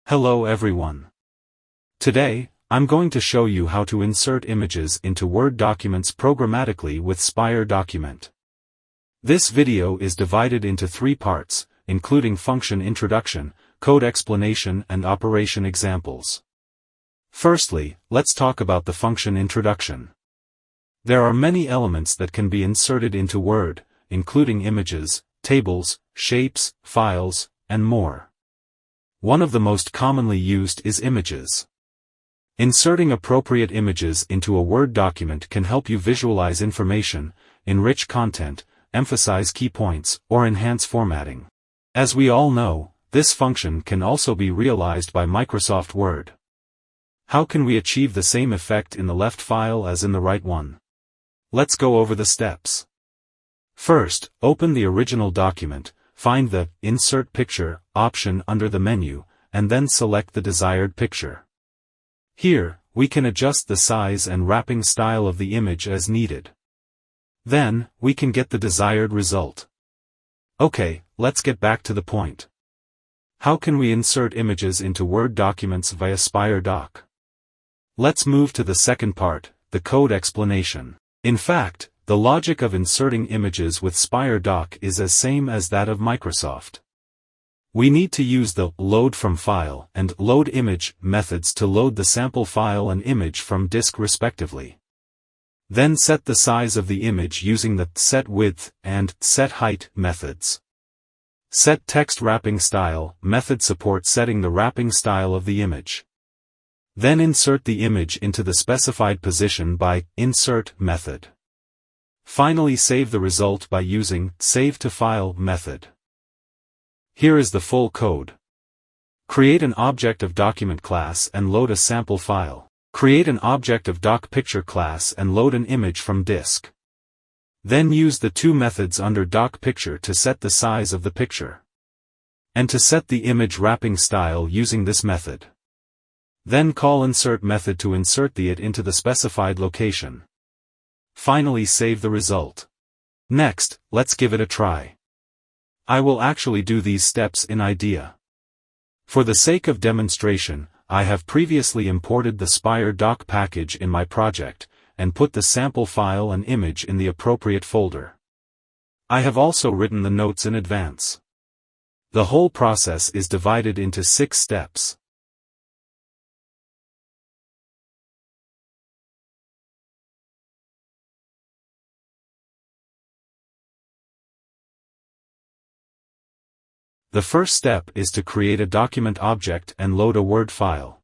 Hello everyone. Today, I'm going to show you how to insert images into Word documents programmatically with Spire.Doc. This video is divided into 3 parts, including function introduction, code explanation and operation examples. Firstly, let's talk about the function introduction. There are many elements that can be inserted into Word, including images, tables, shapes, files, and more. One of the most commonly used is images. Inserting appropriate images into a Word document can help you visualize information, enrich content, emphasize key points, or enhance formatting. As we all know, this function can also be realized by Microsoft Word. How can we achieve the same effect in the left file as in the right one? Let's go over the steps. First, open the original document, find the Insert Picture option under the menu, and then select the desired picture. Here, we can adjust the size and wrapping style of the image as needed. Then, we can get the desired result. Okay, let's get back to the point. How can we insert images into Word documents via Spire.Doc? Let's move to the second part, the code explanation. In fact, the logic of inserting images with Spire.Doc is as same as that of Microsoft. We need to use the Load from File and Load Image methods to load the sample file and image from disk respectively. Then set the size of the image using the Set Width and Set Height methods. Set Text Wrapping Style method supports setting the wrapping style of the image. Then insert the image into the specified position by Insert method. Finally, save the result by using Save to File method. Here is the full code. Create an object of document class and load a sample file. Create an object of doc picture class and load an image from disk. Then use the 2 methods under doc picture to set the size of the picture. And to set the image wrapping style using this method. Then call Insert method to insert it into the specified location. Finally, save the result. Next, let's give it a try. I will actually do these steps in IDEA. For the sake of demonstration, I have previously imported the Spire.Doc package in my project, and put the sample file and image in the appropriate folder. I have also written the notes in advance. The whole process is divided into 6 steps. The first step is to create a document object and load a Word file.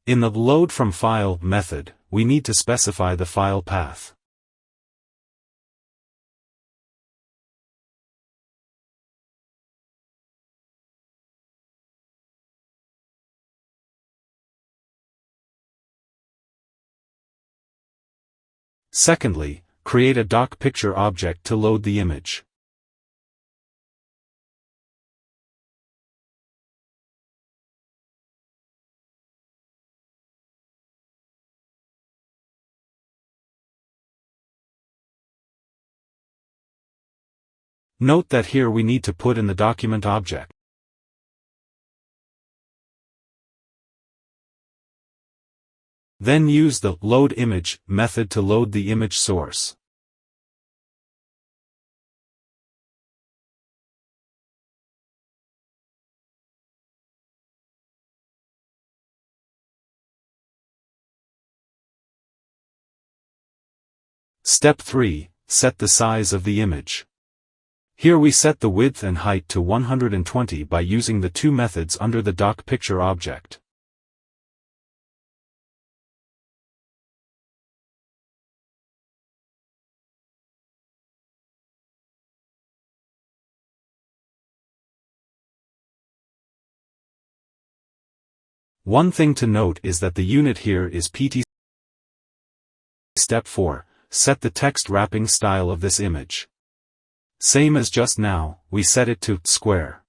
In the Load from File method, we need to specify the file path. Secondly, create a doc picture object to load the image. Note that here we need to put in the document object. Then use the Load Image method to load the image source. Step 3. Set the size of the image. Here we set the width and height to 120 by using the 2 methods under the doc picture object. One thing to note is that the unit here is pt. Step 4. Set the text wrapping style of this image. Same as just now, we set it to square.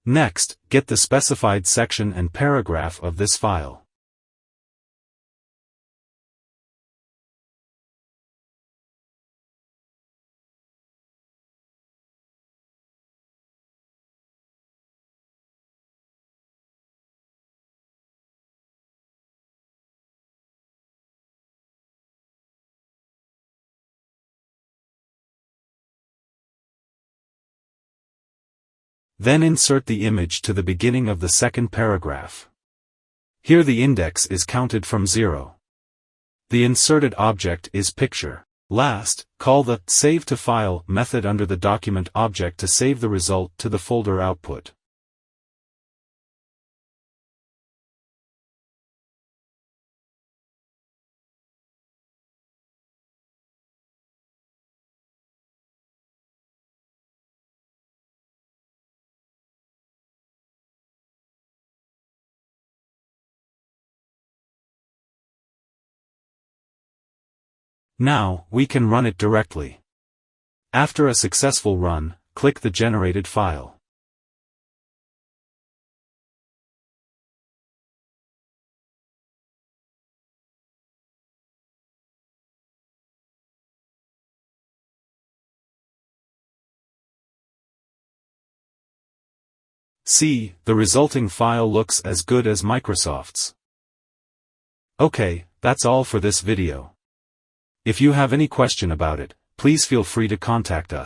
Next, get the specified section and paragraph of this file. Then insert the image to the beginning of the second paragraph. Here the index is counted from 0. The inserted object is picture. Last, call the Save to File method under the document object to save the result to the folder output. Now, we can run it directly. After a successful run, click the generated file. See, the resulting file looks as good as Microsoft's. Okay, that's all for this video. If you have any question about it, please feel free to contact us.